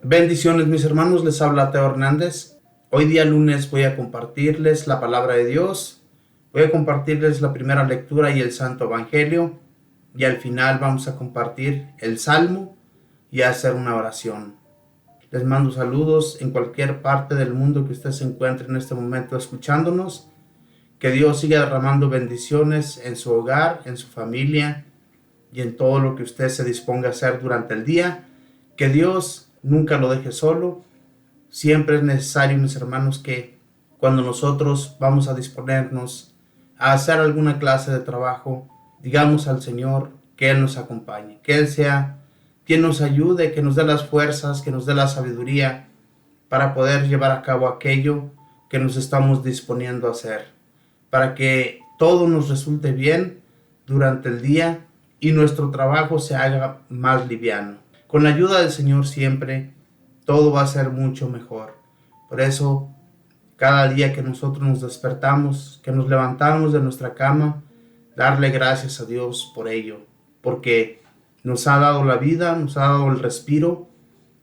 Bendiciones mis hermanos, les habla Teo Hernández. Hoy día lunes voy a compartirles la palabra de Dios. Voy a compartirles la primera lectura y el Santo Evangelio. Y al final vamos a compartir el Salmo y a hacer una oración. Les mando saludos en cualquier parte del mundo que usted se encuentre en este momento escuchándonos. Que Dios siga derramando bendiciones en su hogar, en su familia y en todo lo que usted se disponga a hacer durante el día. Que Dios nunca lo deje solo. Siempre es necesario, mis hermanos, que cuando nosotros vamos a disponernos a hacer alguna clase de trabajo, digamos al Señor que Él nos acompañe, que Él sea quien nos ayude, que nos dé las fuerzas, que nos dé la sabiduría para poder llevar a cabo aquello que nos estamos disponiendo a hacer, para que todo nos resulte bien durante el día y nuestro trabajo se haga más liviano. Con la ayuda del Señor siempre todo va a ser mucho mejor. Por eso, cada día que nosotros nos despertamos, que nos levantamos de nuestra cama, darle gracias a Dios por ello, porque nos ha dado la vida, nos ha dado el respiro.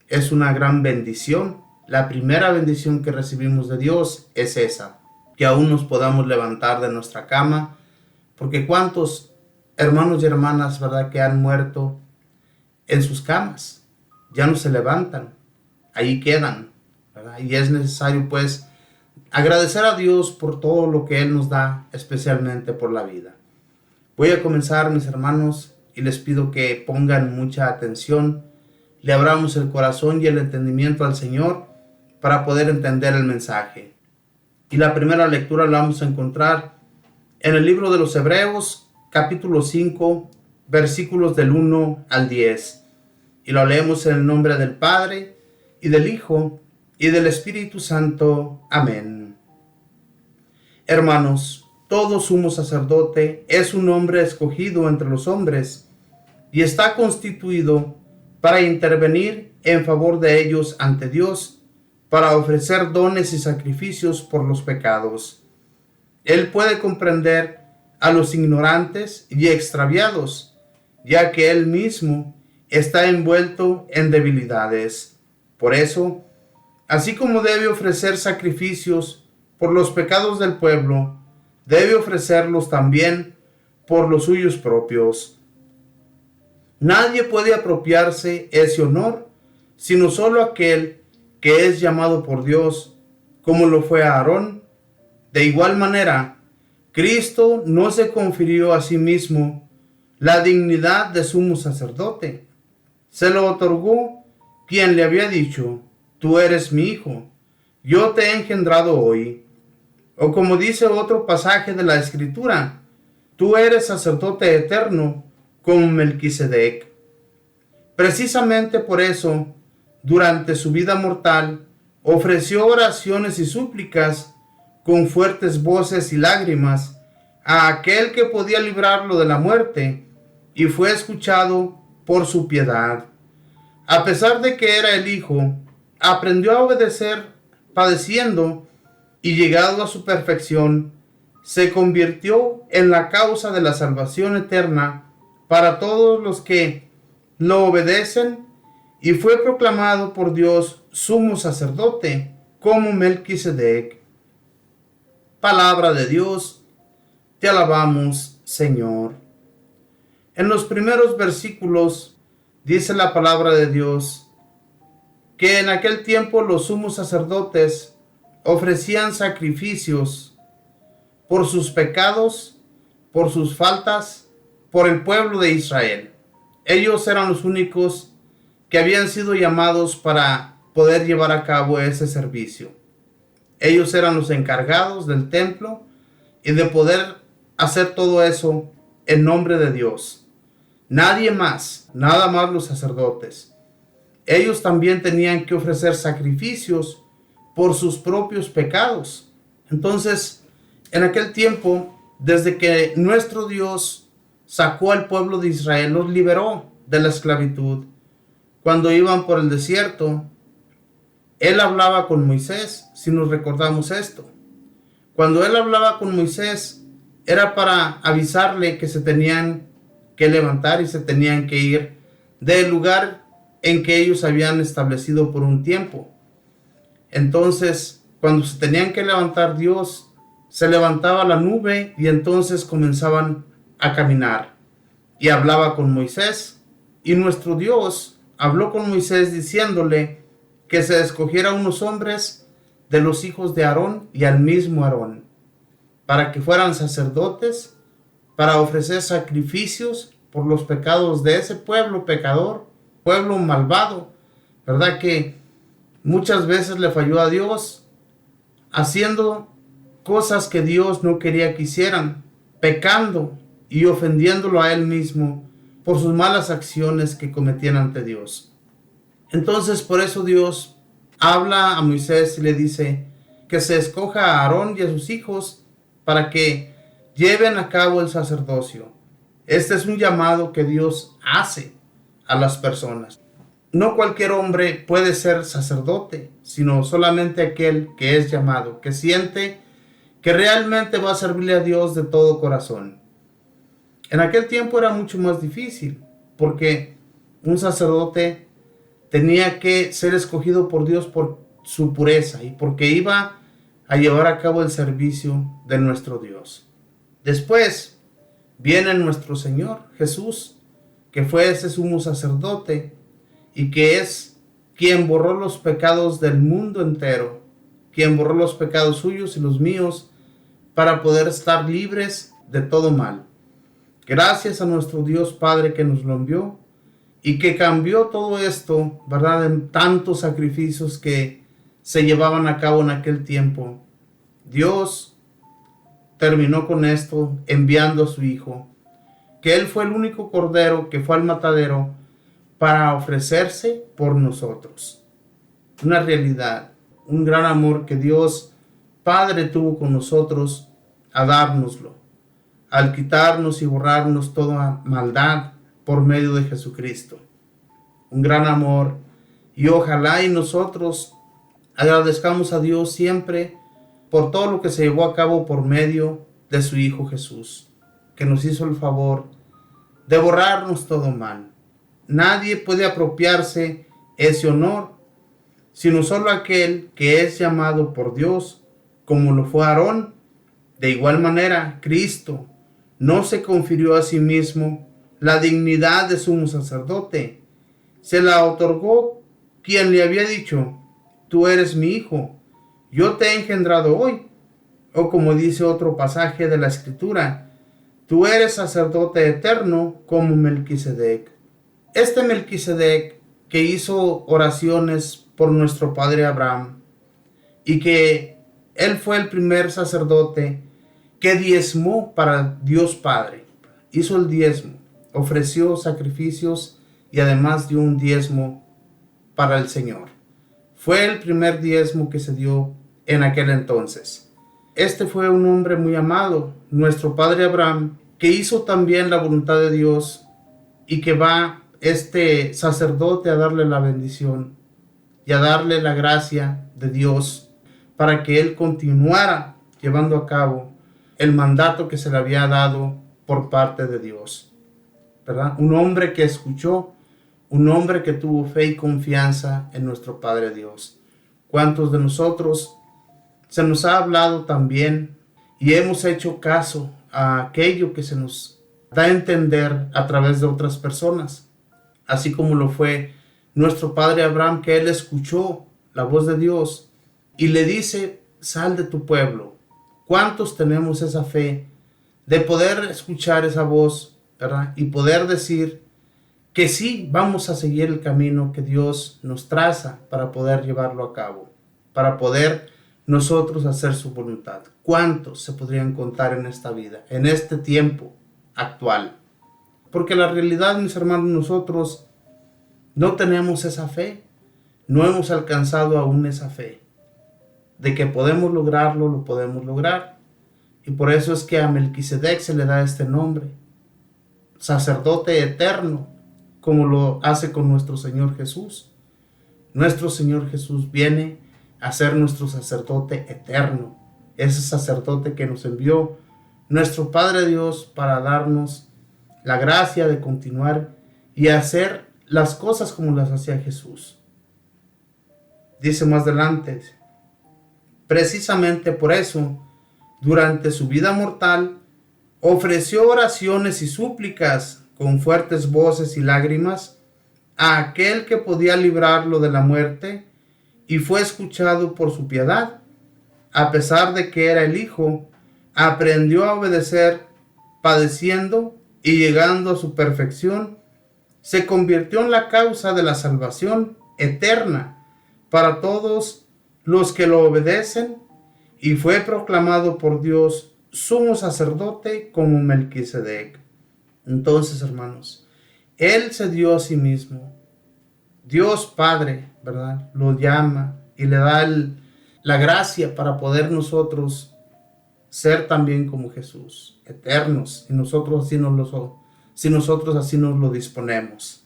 Es una gran bendición. La primera bendición que recibimos de Dios es esa, que aún nos podamos levantar de nuestra cama, porque cuántos hermanos y hermanas, ¿verdad?, que han muerto en sus camas, ya no se levantan, ahí quedan, ¿verdad? Y es necesario pues agradecer a Dios por todo lo que Él nos da, especialmente por la vida. Voy a comenzar, mis hermanos, y les pido que pongan mucha atención, le abramos el corazón y el entendimiento al Señor para poder entender el mensaje. Y la primera lectura la vamos a encontrar en el libro de los Hebreos, capítulo 5, versículos del 1 al 10. Y lo leemos en el nombre del Padre, y del Hijo, y del Espíritu Santo. Amén. Hermanos, todo sumo sacerdote es un hombre escogido entre los hombres, y está constituido para intervenir en favor de ellos ante Dios, para ofrecer dones y sacrificios por los pecados. Él puede comprender a los ignorantes y extraviados, ya que él mismo está envuelto en debilidades. Por eso, así como debe ofrecer sacrificios por los pecados del pueblo, debe ofrecerlos también por los suyos propios. Nadie puede apropiarse ese honor, sino solo aquel que es llamado por Dios, como lo fue Aarón. De igual manera, Cristo no se confirió a sí mismo la dignidad de sumo sacerdote. Se lo otorgó quien le había dicho: tú eres mi hijo, yo te he engendrado hoy. O como dice otro pasaje de la Escritura: tú eres sacerdote eterno como Melquisedec. Precisamente por eso, durante su vida mortal, ofreció oraciones y súplicas con fuertes voces y lágrimas a aquel que podía librarlo de la muerte, y fue escuchado por su piedad. A pesar de que era el Hijo, aprendió a obedecer padeciendo, y llegado a su perfección, se convirtió en la causa de la salvación eterna para todos los que lo obedecen, y fue proclamado por Dios sumo sacerdote como Melquisedec. Palabra de Dios, te alabamos, Señor. En los primeros versículos dice la palabra de Dios que en aquel tiempo los sumos sacerdotes ofrecían sacrificios por sus pecados, por sus faltas, por el pueblo de Israel. Ellos eran los únicos que habían sido llamados para poder llevar a cabo ese servicio. Ellos eran los encargados del templo y de poder hacer todo eso en nombre de Dios. Nadie más, nada más los sacerdotes. Ellos también tenían que ofrecer sacrificios por sus propios pecados. Entonces, en aquel tiempo, desde que nuestro Dios sacó al pueblo de Israel, los liberó de la esclavitud, cuando iban por el desierto, Él hablaba con Moisés, si nos recordamos esto. Cuando Él hablaba con Moisés, era para avisarle que se tenían que levantar y se tenían que ir del lugar en que ellos habían establecido por un tiempo. Entonces, cuando se tenían que levantar Dios, se levantaba la nube y entonces comenzaban a caminar. Y hablaba con Moisés. Y nuestro Dios habló con Moisés diciéndole que se escogiera unos hombres de los hijos de Aarón y al mismo Aarón, para que fueran sacerdotes, para ofrecer sacrificios por los pecados de ese pueblo pecador, pueblo malvado, ¿verdad? Que muchas veces le falló a Dios, haciendo cosas que Dios no quería que hicieran, pecando y ofendiéndolo a él mismo por sus malas acciones que cometían ante Dios. Entonces, por eso Dios habla a Moisés y le dice que se escoja a Aarón y a sus hijos para que lleven a cabo el sacerdocio. Este es un llamado que Dios hace a las personas. No cualquier hombre puede ser sacerdote, sino solamente aquel que es llamado, que siente que realmente va a servirle a Dios de todo corazón. En aquel tiempo era mucho más difícil, porque un sacerdote tenía que ser escogido por Dios por su pureza y porque iba a llevar a cabo el servicio de nuestro Dios. Después viene nuestro Señor Jesús, que fue ese sumo sacerdote y que es quien borró los pecados del mundo entero, quien borró los pecados suyos y los míos para poder estar libres de todo mal. Gracias a nuestro Dios Padre que nos lo envió y que cambió todo esto, ¿verdad? En tantos sacrificios que se llevaban a cabo en aquel tiempo. Dios terminó con esto enviando a su Hijo, que Él fue el único cordero que fue al matadero para ofrecerse por nosotros. Una realidad, un gran amor que Dios Padre tuvo con nosotros a dárnoslo, al quitarnos y borrarnos toda maldad por medio de Jesucristo. Un gran amor, y ojalá y nosotros agradezcamos a Dios siempre por todo lo que se llevó a cabo por medio de su Hijo Jesús, que nos hizo el favor de borrarnos todo mal. Nadie puede apropiarse ese honor, sino solo aquel que es llamado por Dios, como lo fue Aarón. De igual manera, Cristo no se confirió a sí mismo la dignidad de sumo sacerdote. Se la otorgó quien le había dicho: tú eres mi hijo, yo te he engendrado hoy. O como dice otro pasaje de la Escritura, tú eres sacerdote eterno como Melquisedec. Este Melquisedec que hizo oraciones por nuestro padre Abraham y que él fue el primer sacerdote que diezmó para Dios Padre, hizo el diezmo, ofreció sacrificios y además dio un diezmo para el Señor. Fue el primer diezmo que se dio en aquel entonces. Este fue un hombre muy amado, nuestro padre Abraham, que hizo también la voluntad de Dios y que va este sacerdote a darle la bendición y a darle la gracia de Dios para que él continuara llevando a cabo el mandato que se le había dado por parte de Dios, ¿verdad? Un hombre que escuchó, un hombre que tuvo fe y confianza en nuestro Padre Dios. ¿Cuántos de nosotros se nos ha hablado también y hemos hecho caso a aquello que se nos da a entender a través de otras personas? Así como lo fue nuestro padre Abraham, que él escuchó la voz de Dios y le dice: sal de tu pueblo. ¿Cuántos tenemos esa fe de poder escuchar esa voz, ¿verdad? Y poder decir que sí, vamos a seguir el camino que Dios nos traza para poder llevarlo a cabo, para poder nosotros hacer su voluntad? ¿Cuántos se podrían contar en esta vida, en este tiempo actual? Porque la realidad, mis hermanos, nosotros no tenemos esa fe, no hemos alcanzado aún esa fe. De que podemos lograrlo, lo podemos lograr. Y por eso es que a Melquisedec se le da este nombre, sacerdote eterno, como lo hace con nuestro Señor Jesús. Nuestro Señor Jesús viene a ser nuestro sacerdote eterno, ese sacerdote que nos envió nuestro Padre Dios para darnos la gracia de continuar y hacer las cosas como las hacía Jesús. Dice más adelante, precisamente por eso, durante su vida mortal, ofreció oraciones y súplicas con fuertes voces y lágrimas a aquel que podía librarlo de la muerte, y fue escuchado por su piedad. A pesar de que era el Hijo, aprendió a obedecer, padeciendo y llegando a su perfección, se convirtió en la causa de la salvación eterna para todos los que lo obedecen, y fue proclamado por Dios sumo sacerdote como Melquisedec. Entonces, hermanos, Él se dio a sí mismo. Dios Padre, ¿verdad?, lo llama y le da la gracia para poder nosotros ser también como Jesús, eternos, y nosotros así si nosotros así nos lo disponemos.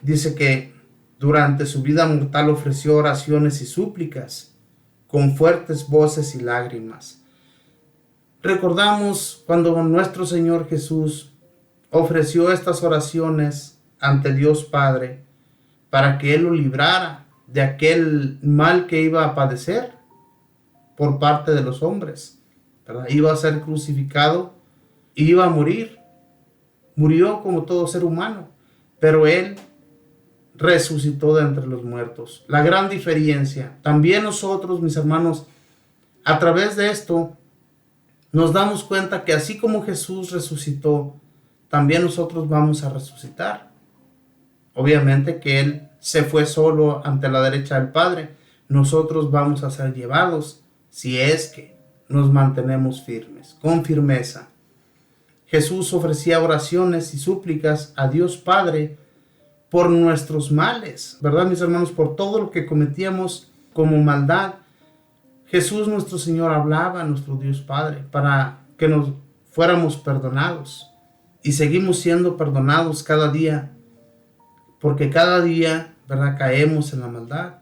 Dice que durante su vida mortal ofreció oraciones y súplicas con fuertes voces y lágrimas. Recordamos cuando nuestro Señor Jesús ofreció estas oraciones ante Dios Padre para que Él lo librara de aquel mal que iba a padecer por parte de los hombres, ¿verdad? Iba a ser crucificado, iba a morir. Murió como todo ser humano, pero Él resucitó de entre los muertos. La gran diferencia. También nosotros, mis hermanos, a través de esto, nos damos cuenta que así como Jesús resucitó, también nosotros vamos a resucitar. Obviamente que Él se fue solo ante la derecha del Padre. Nosotros vamos a ser llevados si es que nos mantenemos firmes, con firmeza. Jesús ofrecía oraciones y súplicas a Dios Padre por nuestros males, ¿verdad, mis hermanos? Por todo lo que cometíamos como maldad. Jesús nuestro Señor hablaba a nuestro Dios Padre para que nos fuéramos perdonados. Y seguimos siendo perdonados cada día, porque cada día, ¿verdad?, caemos en la maldad,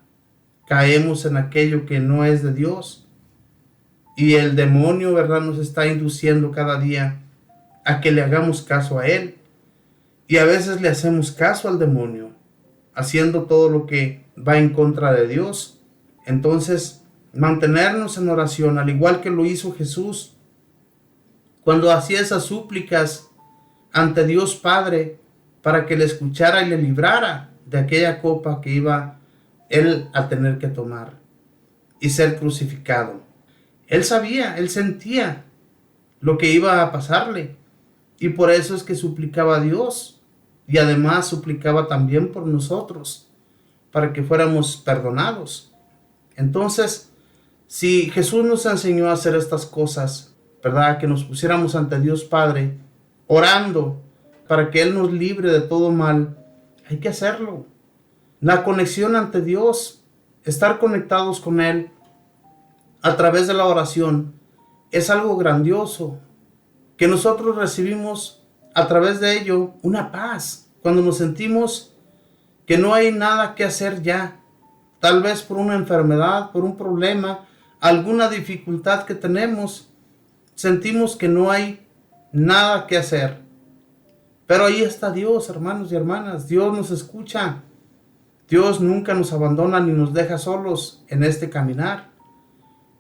caemos en aquello que no es de Dios. Y el demonio, ¿verdad?, nos está induciendo cada día a que le hagamos caso a él. Y a veces le hacemos caso al demonio, haciendo todo lo que va en contra de Dios. Entonces, mantenernos en oración, al igual que lo hizo Jesús, cuando hacía esas súplicas ante Dios Padre, para que le escuchara y le librara de aquella copa que iba Él a tener que tomar y ser crucificado. Él sabía, Él sentía lo que iba a pasarle, y por eso es que suplicaba a Dios, y además suplicaba también por nosotros, para que fuéramos perdonados. Entonces, si Jesús nos enseñó a hacer estas cosas, ¿verdad?, que nos pusiéramos ante Dios Padre, orando para que Él nos libre de todo mal, hay que hacerlo. La conexión ante Dios, estar conectados con Él a través de la oración, es algo grandioso, que nosotros recibimos a través de ello una paz. Cuando nos sentimos que no hay nada que hacer ya, tal vez por una enfermedad, por un problema, alguna dificultad que tenemos, sentimos que no hay nada que hacer. Pero ahí está Dios, hermanos y hermanas. Dios nos escucha. Dios nunca nos abandona ni nos deja solos en este caminar.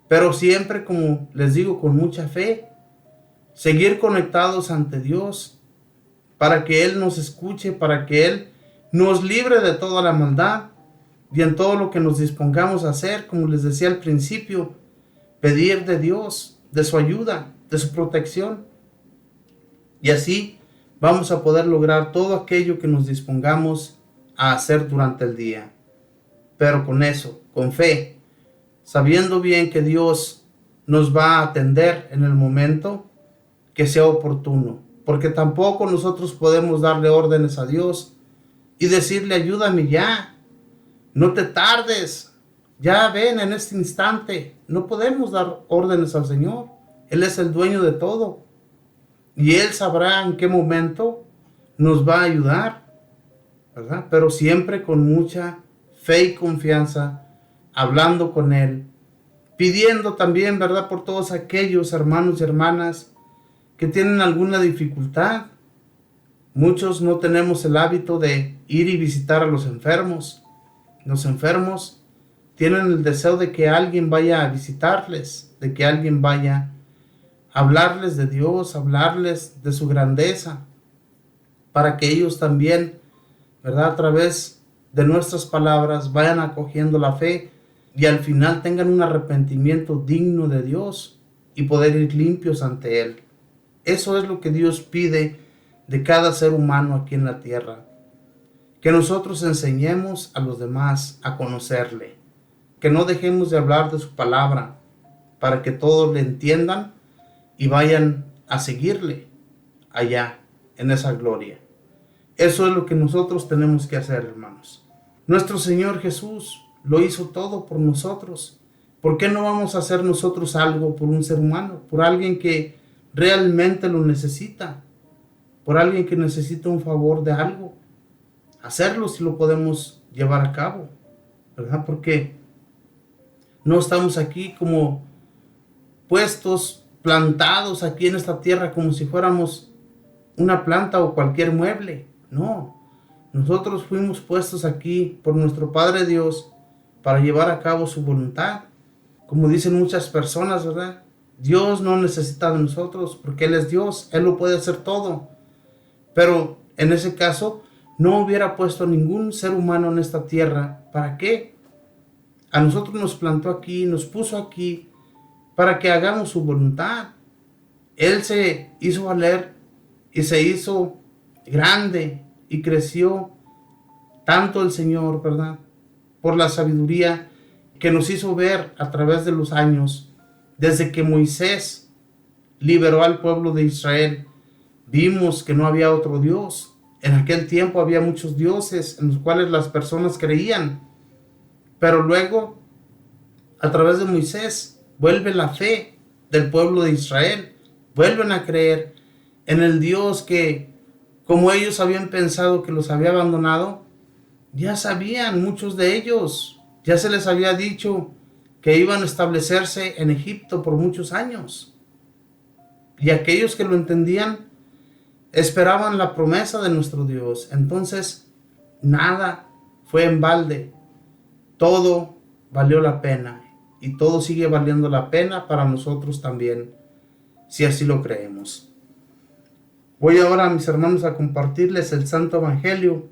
Pero siempre, como les digo, con mucha fe, seguir conectados ante Dios, para que Él nos escuche, para que Él nos libre de toda la maldad, y en todo lo que nos dispongamos a hacer, como les decía al principio, pedir de Dios, de su ayuda, de su protección. Y así vamos a poder lograr todo aquello que nos dispongamos a hacer durante el día. Pero con eso, con fe, sabiendo bien que Dios nos va a atender en el momento que sea oportuno, porque tampoco nosotros podemos darle órdenes a Dios y decirle: ayúdame ya, no te tardes, ya ven en este instante. No podemos dar órdenes al Señor. Él es el dueño de todo, y Él sabrá en qué momento nos va a ayudar, ¿verdad? Pero siempre con mucha fe y confianza, hablando con Él, pidiendo también, ¿verdad?, por todos aquellos hermanos y hermanas que tienen alguna dificultad, Muchos no tenemos el hábito de ir y visitar a los enfermos. Los enfermos tienen el deseo de que alguien vaya a visitarles, de que alguien vaya a hablarles de Dios, hablarles de su grandeza, para que ellos también, ¿verdad?, a través de nuestras palabras vayan acogiendo la fe y al final tengan un arrepentimiento digno de Dios y poder ir limpios ante Él. Eso es lo que Dios pide de cada ser humano aquí en la tierra. Que nosotros enseñemos a los demás a conocerle. Que no dejemos de hablar de su palabra para que todos le entiendan y vayan a seguirle allá en esa gloria. Eso es lo que nosotros tenemos que hacer, hermanos. Nuestro Señor Jesús lo hizo todo por nosotros. ¿Por qué no vamos a hacer nosotros algo por un ser humano? Por alguien que realmente lo necesita. Por alguien que necesita un favor de algo. Hacerlo si lo podemos llevar a cabo, ¿verdad? Porque no estamos aquí como puestos, plantados aquí en esta tierra como si fuéramos una planta o cualquier mueble. No, nosotros fuimos puestos aquí por nuestro Padre Dios para llevar a cabo su voluntad. Como dicen muchas personas, ¿verdad? Dios no necesita de nosotros porque Él es Dios, Él lo puede hacer todo. Pero en ese caso, no hubiera puesto ningún ser humano en esta tierra. ¿Para qué? A nosotros nos plantó aquí, nos puso aquí para que hagamos su voluntad. Él se hizo valer y se hizo grande y creció tanto el Señor, ¿verdad? Por la sabiduría que nos hizo ver a través de los años, desde que Moisés liberó al pueblo de Israel, vimos que no había otro Dios. En aquel tiempo había muchos dioses en los cuales las personas creían, pero luego, a través de Moisés, vuelve la fe del pueblo de Israel, vuelven a creer en el Dios que, como ellos habían pensado que los había abandonado, ya sabían muchos de ellos, ya se les había dicho que iban a establecerse en Egipto por muchos años. Y aquellos que lo entendían esperaban la promesa de nuestro Dios. Entonces, nada fue en balde. Todo valió la pena. Y todo sigue valiendo la pena para nosotros también, si así lo creemos. Voy ahora, mis hermanos, a compartirles el Santo Evangelio.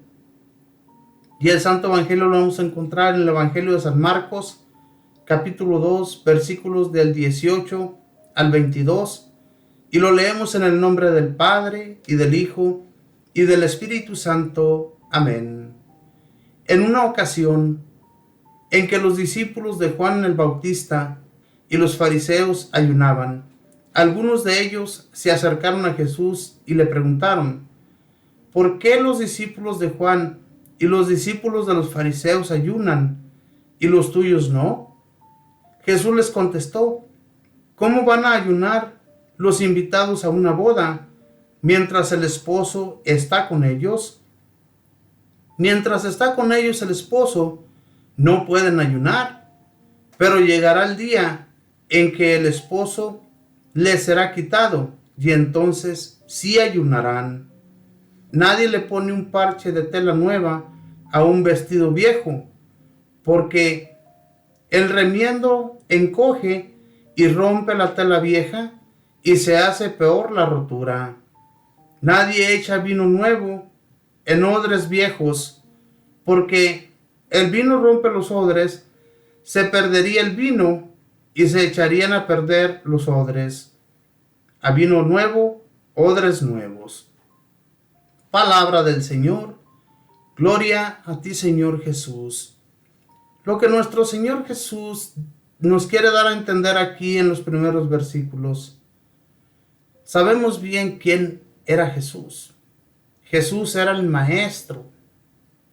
Y el Santo Evangelio lo vamos a encontrar en el Evangelio de San Marcos, capítulo 2, versículos del 18 al 22. Y lo leemos en el nombre del Padre, y del Hijo, y del Espíritu Santo. Amén. En una ocasión en que los discípulos de Juan el Bautista y los fariseos ayunaban, algunos de ellos se acercaron a Jesús y le preguntaron: ¿por qué los discípulos de Juan y los discípulos de los fariseos ayunan y los tuyos no? Jesús les contestó: ¿cómo van a ayunar los invitados a una boda mientras el esposo está con ellos? Mientras está con ellos el esposo, no pueden ayunar, pero llegará el día en que el esposo les será quitado, y entonces sí ayunarán. Nadie le pone un parche de tela nueva a un vestido viejo, porque el remiendo encoge y rompe la tela vieja, y se hace peor la rotura. Nadie echa vino nuevo en odres viejos, porque el vino rompe los odres, se perdería el vino y se echarían a perder los odres. A vino nuevo, odres nuevos. Palabra del Señor. Gloria a ti, Señor Jesús. Lo que nuestro Señor Jesús nos quiere dar a entender aquí en los primeros versículos. Sabemos bien quién era Jesús. Jesús era el Maestro.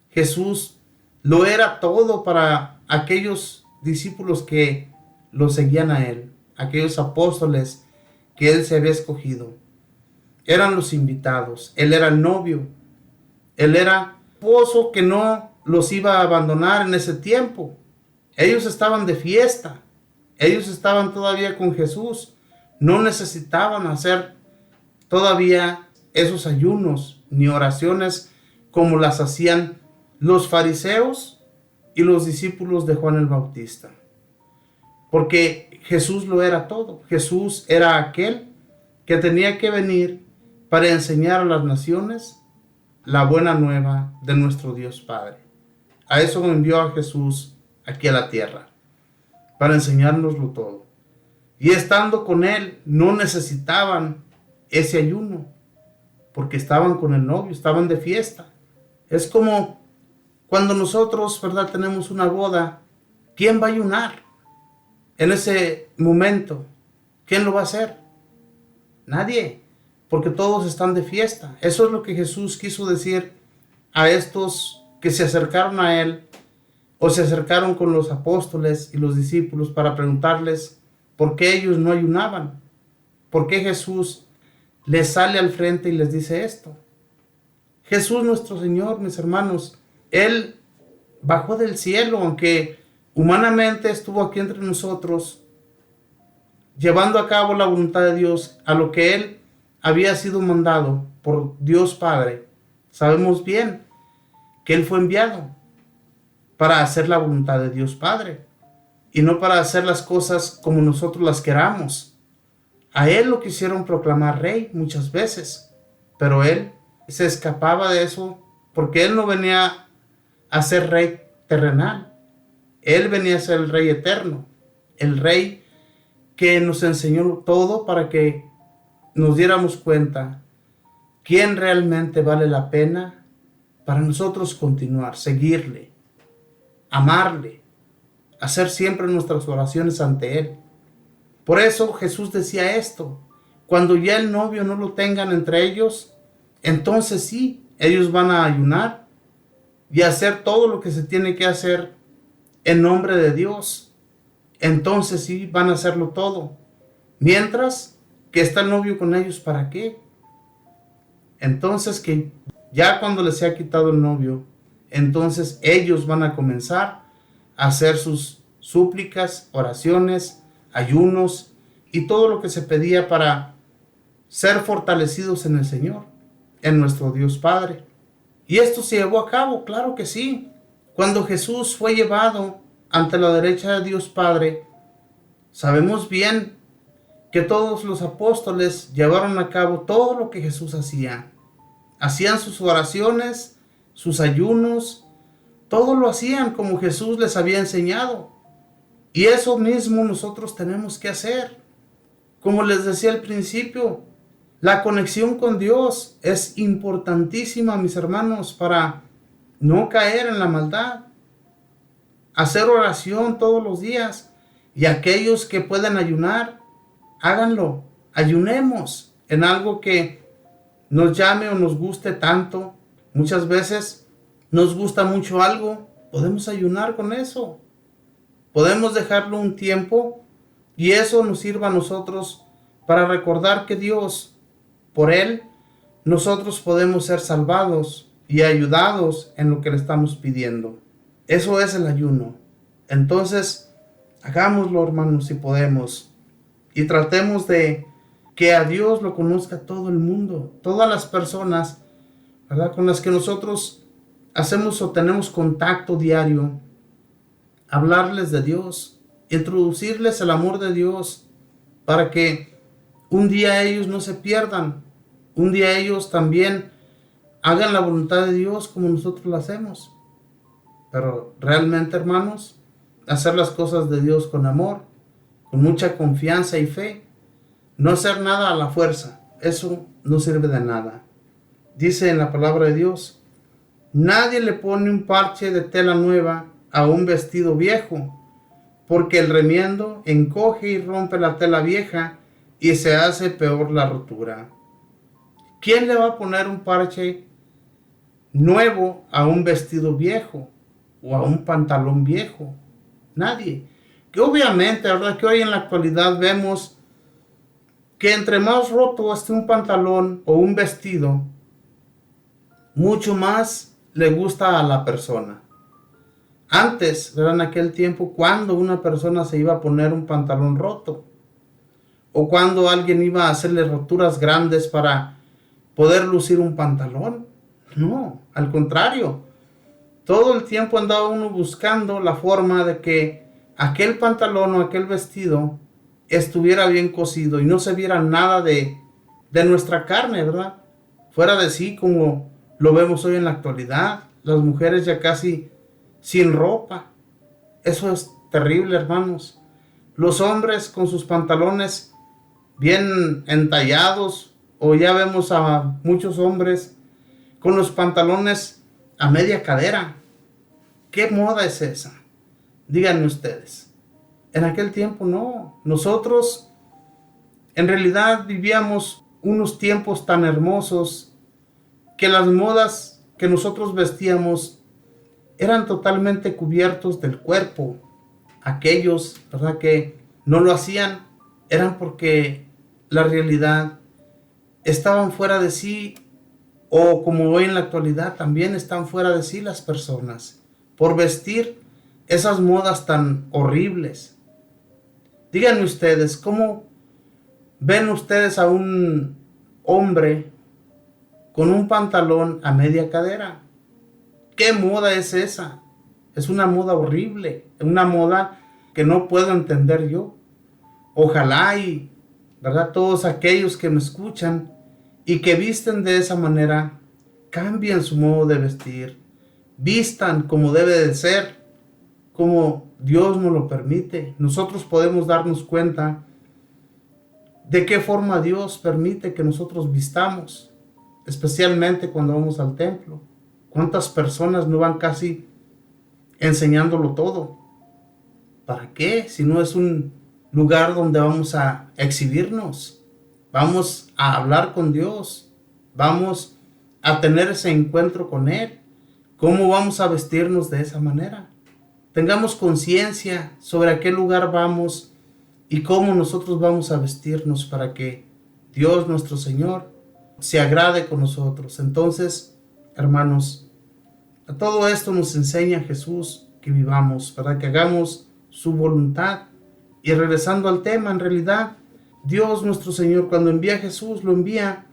Jesús lo era todo para aquellos discípulos que lo seguían a Él, aquellos apóstoles que Él se había escogido. Eran los invitados. Él era el novio. Él era esposo que no los iba a abandonar en ese tiempo. Ellos estaban de fiesta. Ellos estaban todavía con Jesús. No necesitaban hacer todavía esos ayunos ni oraciones como las hacían los fariseos y los discípulos de Juan el Bautista. Porque Jesús lo era todo. Jesús era aquel que tenía que venir para enseñar a las naciones la buena nueva de nuestro Dios Padre. A eso envió a Jesús aquí a la tierra, para enseñárnoslo todo. Y estando con Él, no necesitaban ese ayuno, porque estaban con el novio, estaban de fiesta. Es como cuando nosotros, ¿verdad?, tenemos una boda. ¿Quién va a ayunar en ese momento? ¿Quién lo va a hacer? Nadie, porque todos están de fiesta. Eso es lo que Jesús quiso decir a estos que se acercaron a Él, o se acercaron con los apóstoles y los discípulos para preguntarles por qué ellos no ayunaban. ¿Por qué Jesús les sale al frente y les dice esto? Jesús nuestro Señor, mis hermanos, Él bajó del cielo, aunque humanamente estuvo aquí entre nosotros, llevando a cabo la voluntad de Dios, a lo que Él había sido mandado por Dios Padre. Sabemos bien que Él fue enviado para hacer la voluntad de Dios Padre, y no para hacer las cosas como nosotros las queramos. A Él lo quisieron proclamar rey muchas veces, pero Él se escapaba de eso, porque Él no venía a ser rey terrenal. Él venía a ser el rey eterno, el rey que nos enseñó todo para que nos diéramos cuenta quién realmente vale la pena para nosotros continuar, seguirle, amarle, hacer siempre nuestras oraciones ante Él. Por eso Jesús decía esto: cuando ya el novio no lo tengan entre ellos, entonces sí, ellos van a ayunar y hacer todo lo que se tiene que hacer en nombre de Dios. Entonces sí, van a hacerlo todo. Mientras que está el novio con ellos, ¿para qué? Entonces que ya cuando les sea quitado el novio, entonces ellos van a comenzar a hacer sus súplicas, oraciones, ayunos y todo lo que se pedía para ser fortalecidos en el Señor, en nuestro Dios Padre. Y esto se llevó a cabo, claro que sí. Cuando Jesús fue llevado ante la derecha de Dios Padre, sabemos bien que todos los apóstoles llevaron a cabo todo lo que Jesús hacía. Hacían sus oraciones, sus ayunos, todo lo hacían como Jesús les había enseñado. Y eso mismo nosotros tenemos que hacer. Como les decía al principio, la conexión con Dios es importantísima, mis hermanos, para no caer en la maldad. Hacer oración todos los días. Y aquellos que pueden ayunar, háganlo. Ayunemos en algo que nos llame o nos guste tanto. Muchas veces nos gusta mucho algo, podemos ayunar con eso. Podemos dejarlo un tiempo y eso nos sirva a nosotros para recordar que Dios, por Él, nosotros podemos ser salvados y ayudados en lo que le estamos pidiendo. Eso es el ayuno. Entonces, hagámoslo, hermanos, si podemos. Y tratemos de que a Dios lo conozca todo el mundo, todas las personas, ¿verdad?, con las que nosotros hacemos o tenemos contacto diario. Hablarles de Dios, introducirles el amor de Dios, para que un día ellos no se pierdan, un día ellos también hagan la voluntad de Dios como nosotros la hacemos. Pero realmente, hermanos, hacer las cosas de Dios con amor, con mucha confianza y fe, no hacer nada a la fuerza, eso no sirve de nada. Dice en la palabra de Dios: nadie le pone un parche de tela nueva a un vestido viejo, porque el remiendo encoge y rompe la tela vieja y se hace peor la rotura. ¿Quién le va a poner un parche nuevo a un vestido viejo o a un pantalón viejo? Nadie. Que obviamente, ¿verdad?, que hoy en la actualidad vemos que entre más roto esté un pantalón o un vestido, mucho más le gusta a la persona. Antes, ¿verdad?, en aquel tiempo, cuando una persona se iba a poner un pantalón roto, o cuando alguien iba a hacerle roturas grandes para poder lucir un pantalón. No, al contrario. Todo el tiempo andaba uno buscando la forma de que aquel pantalón o aquel vestido estuviera bien cosido y no se viera nada de nuestra carne, ¿verdad? Fuera de sí, como lo vemos hoy en la actualidad, las mujeres ya casi sin ropa. Eso es terrible, hermanos. Los hombres con sus pantalones bien entallados, o ya vemos a muchos hombres con los pantalones a media cadera. ¿Qué moda es esa? Díganme ustedes. En aquel tiempo no. Nosotros en realidad vivíamos unos tiempos tan hermosos que las modas que nosotros vestíamos eran totalmente cubiertos del cuerpo. Aquellos, ¿verdad?, que no lo hacían eran porque la realidad estaban fuera de sí, o como hoy en la actualidad también están fuera de sí las personas por vestir esas modas tan horribles. Díganme ustedes, ¿cómo ven ustedes a un hombre con un pantalón a media cadera? ¿Qué moda es esa? Es una moda horrible, una moda que no puedo entender yo. Ojalá y, ¿verdad?, todos aquellos que me escuchan y que visten de esa manera, cambien su modo de vestir, vistan como debe de ser, como Dios nos lo permite. Nosotros podemos darnos cuenta de qué forma Dios permite que nosotros vistamos, especialmente cuando vamos al templo. ¿Cuántas personas no van casi enseñándolo todo? ¿Para qué? Si no es un lugar donde vamos a exhibirnos, vamos a hablar con Dios, vamos a tener ese encuentro con Él. ¿Cómo vamos a vestirnos de esa manera? Tengamos conciencia sobre a qué lugar vamos y cómo nosotros vamos a vestirnos para que Dios nuestro Señor se agrade con nosotros. Entonces, hermanos, a todo esto nos enseña Jesús que vivamos, para que hagamos su voluntad. Y regresando al tema, en realidad, Dios nuestro Señor, cuando envía a Jesús, lo envía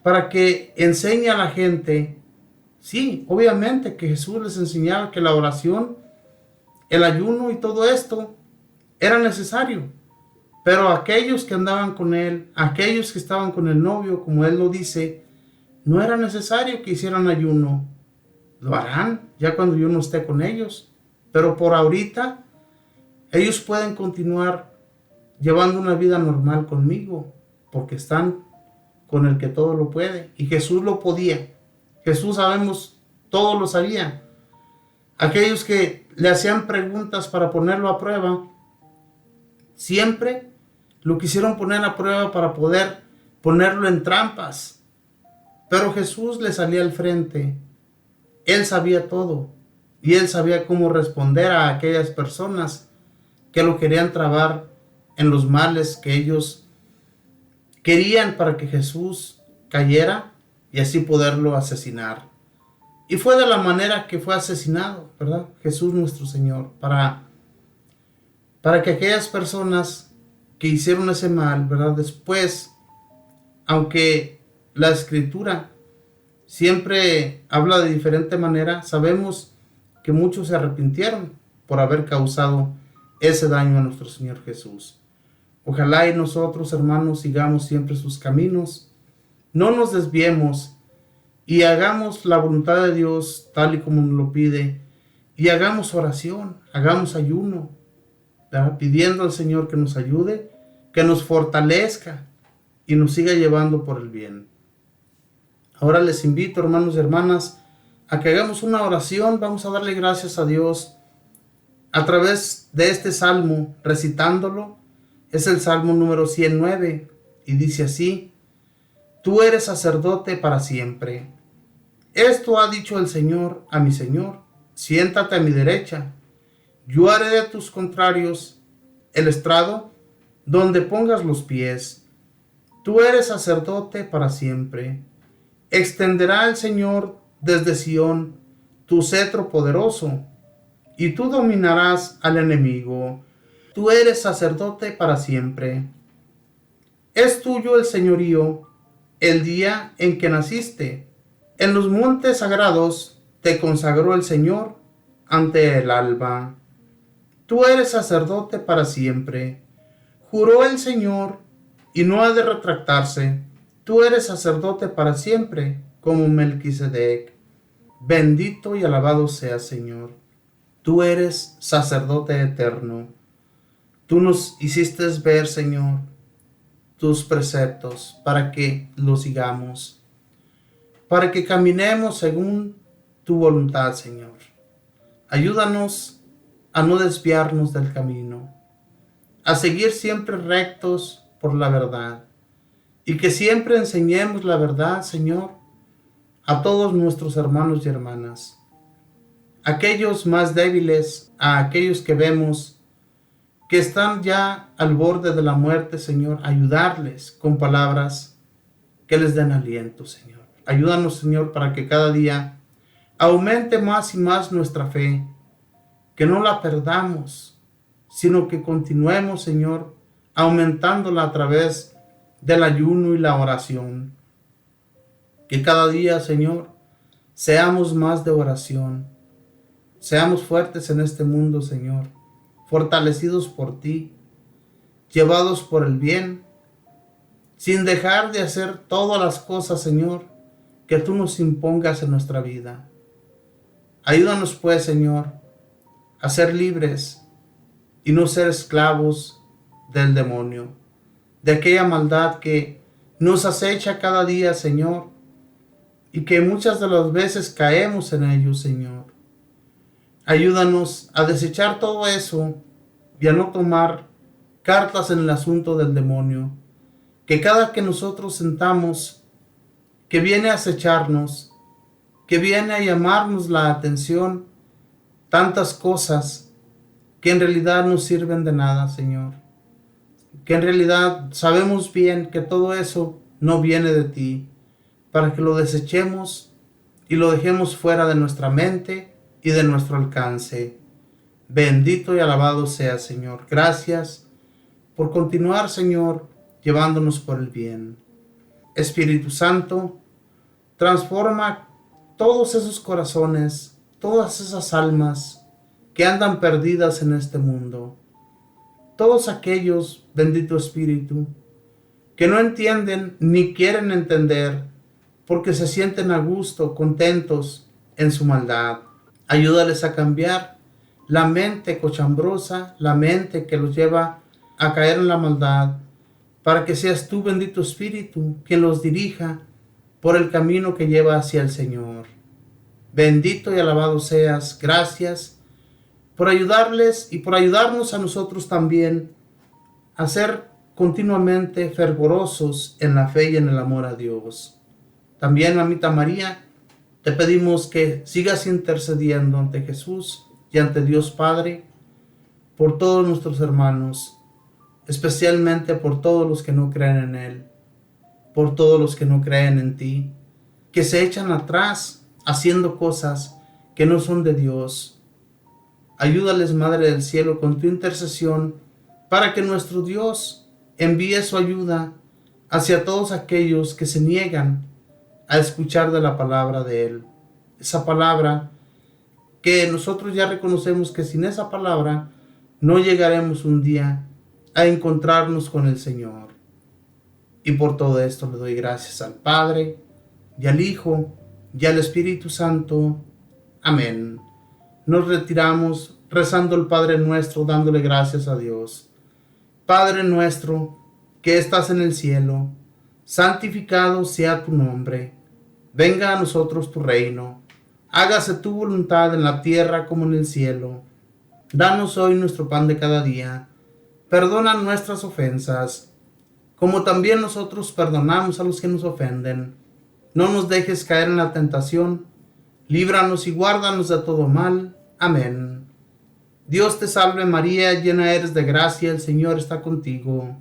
para que enseñe a la gente. Sí, obviamente que Jesús les enseñaba que la oración, el ayuno y todo esto era necesario. Pero aquellos que andaban con Él, aquellos que estaban con el novio, como Él lo dice, no era necesario que hicieran ayuno. Lo harán ya cuando yo no esté con ellos. Pero por ahorita, ellos pueden continuar llevando una vida normal conmigo, porque están con el que todo lo puede. Y Jesús lo podía. Jesús, sabemos, todo lo sabía. Aquellos que le hacían preguntas para ponerlo a prueba, siempre lo quisieron poner a prueba para poder ponerlo en trampas. Pero Jesús le salía al frente. Él sabía todo. Y Él sabía cómo responder a aquellas personas que lo querían trabar en los males que ellos querían para que Jesús cayera y así poderlo asesinar. Y fue de la manera que fue asesinado, ¿verdad? Jesús nuestro Señor, para que aquellas personas que hicieron ese mal, ¿verdad?, después, aunque la Escritura siempre habla de diferente manera, sabemos que muchos se arrepintieron por haber causado ese daño a nuestro Señor Jesús. Ojalá y nosotros, hermanos, sigamos siempre sus caminos, no nos desviemos y hagamos la voluntad de Dios tal y como nos lo pide, y hagamos oración, hagamos ayuno, ¿verdad?, pidiendo al Señor que nos ayude, que nos fortalezca y nos siga llevando por el bien. Ahora les invito, hermanos y hermanas, a que hagamos una oración. Vamos a darle gracias a Dios a través de este salmo, recitándolo. Es el salmo número 109 y dice así: Tú eres sacerdote para siempre. Esto ha dicho el Señor a mi Señor: siéntate a mi derecha. Yo haré de tus contrarios el estrado donde pongas los pies. Tú eres sacerdote para siempre. Extenderá el Señor desde Sión tu cetro poderoso, y tú dominarás al enemigo. Tú eres sacerdote para siempre. Es tuyo el señorío el día en que naciste. En los montes sagrados te consagró el Señor ante el alba. Tú eres sacerdote para siempre. Juró el Señor y no ha de retractarse. Tú eres sacerdote para siempre, como Melquisedec. Bendito y alabado seas, Señor. Tú eres sacerdote eterno. Tú nos hiciste ver, Señor, tus preceptos para que los sigamos, para que caminemos según tu voluntad, Señor. Ayúdanos a no desviarnos del camino, a seguir siempre rectos por la verdad, y que siempre enseñemos la verdad, Señor, a todos nuestros hermanos y hermanas, aquellos más débiles, a aquellos que vemos que están ya al borde de la muerte, Señor, ayudarles con palabras que les den aliento, Señor. Ayúdanos, Señor, para que cada día aumente más y más nuestra fe, que no la perdamos, sino que continuemos, Señor, aumentándola a través del ayuno y la oración. Que cada día, Señor, seamos más de oración. Seamos fuertes en este mundo, Señor, fortalecidos por ti, llevados por el bien, sin dejar de hacer todas las cosas, Señor, que tú nos impongas en nuestra vida. Ayúdanos, pues, Señor, a ser libres y no ser esclavos del demonio, de aquella maldad que nos acecha cada día, Señor, y que muchas de las veces caemos en ello, Señor. Ayúdanos a desechar todo eso y a no tomar cartas en el asunto del demonio, que cada que nosotros sentamos que viene a acecharnos, que viene a llamarnos la atención, tantas cosas que en realidad no sirven de nada, Señor, que en realidad sabemos bien que todo eso no viene de ti, para que lo desechemos y lo dejemos fuera de nuestra mente y de nuestro alcance. Bendito y alabado sea, Señor. Gracias por continuar, Señor, llevándonos por el bien. Espíritu Santo, transforma todos esos corazones, todas esas almas que andan perdidas en este mundo. Todos aquellos, bendito Espíritu, que no entienden ni quieren entender porque se sienten a gusto, contentos en su maldad. Ayúdales a cambiar la mente cochambrosa, la mente que los lleva a caer en la maldad, para que seas tú, bendito Espíritu, quien los dirija por el camino que lleva hacia el Señor. Bendito y alabado seas. Gracias por ayudarles y por ayudarnos a nosotros también a ser continuamente fervorosos en la fe y en el amor a Dios. También, mamita María, te pedimos que sigas intercediendo ante Jesús y ante Dios Padre por todos nuestros hermanos, especialmente por todos los que no creen en Él, por todos los que no creen en ti, que se echan atrás haciendo cosas que no son de Dios. Ayúdales, Madre del Cielo, con tu intercesión, para que nuestro Dios envíe su ayuda hacia todos aquellos que se niegan a escuchar de la palabra de Él. Esa palabra que nosotros ya reconocemos que sin esa palabra no llegaremos un día a encontrarnos con el Señor. Y por todo esto le doy gracias al Padre, y al Hijo, y al Espíritu Santo. Amén. Nos retiramos rezando el Padre Nuestro, dándole gracias a Dios. Padre nuestro, que estás en el cielo, santificado sea tu nombre. Venga a nosotros tu reino. Hágase tu voluntad en la tierra como en el cielo. Danos hoy nuestro pan de cada día. Perdona nuestras ofensas, como también nosotros perdonamos a los que nos ofenden. No nos dejes caer en la tentación. Líbranos y guárdanos de todo mal. Amén. Dios te salve María, llena eres de gracia, el Señor está contigo.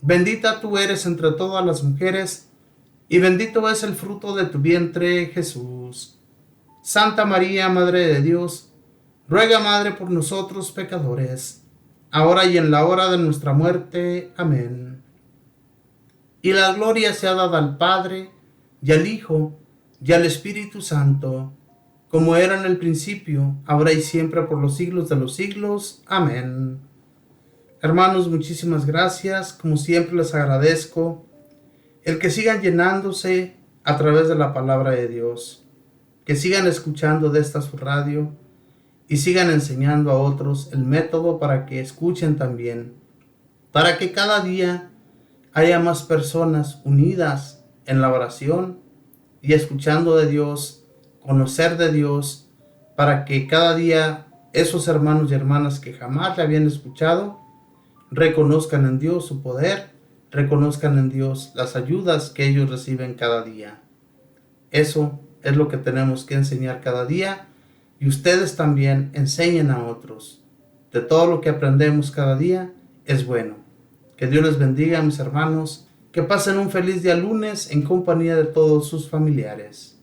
Bendita tú eres entre todas las mujeres, y bendito es el fruto de tu vientre, Jesús. Santa María, Madre de Dios, ruega, Madre, por nosotros pecadores, ahora y en la hora de nuestra muerte. Amén. y la gloria sea dada al Padre, y al Hijo, y al Espíritu Santo, como era en el principio, ahora y siempre, por los siglos de los siglos. Amén. Hermanos, muchísimas gracias. Como siempre les agradezco el que sigan llenándose a través de la palabra de Dios, que sigan escuchando de esta su radio y sigan enseñando a otros el método para que escuchen también, para que cada día haya más personas unidas en la oración y escuchando de Dios, conocer de Dios, para que cada día esos hermanos y hermanas que jamás le habían escuchado reconozcan en Dios su poder, reconozcan en Dios las ayudas que ellos reciben cada día. Eso es lo que tenemos que enseñar cada día, y ustedes también enseñen a otros. De todo lo que aprendemos cada día es bueno. Que Dios les bendiga, mis hermanos. Que pasen un feliz día lunes en compañía de todos sus familiares.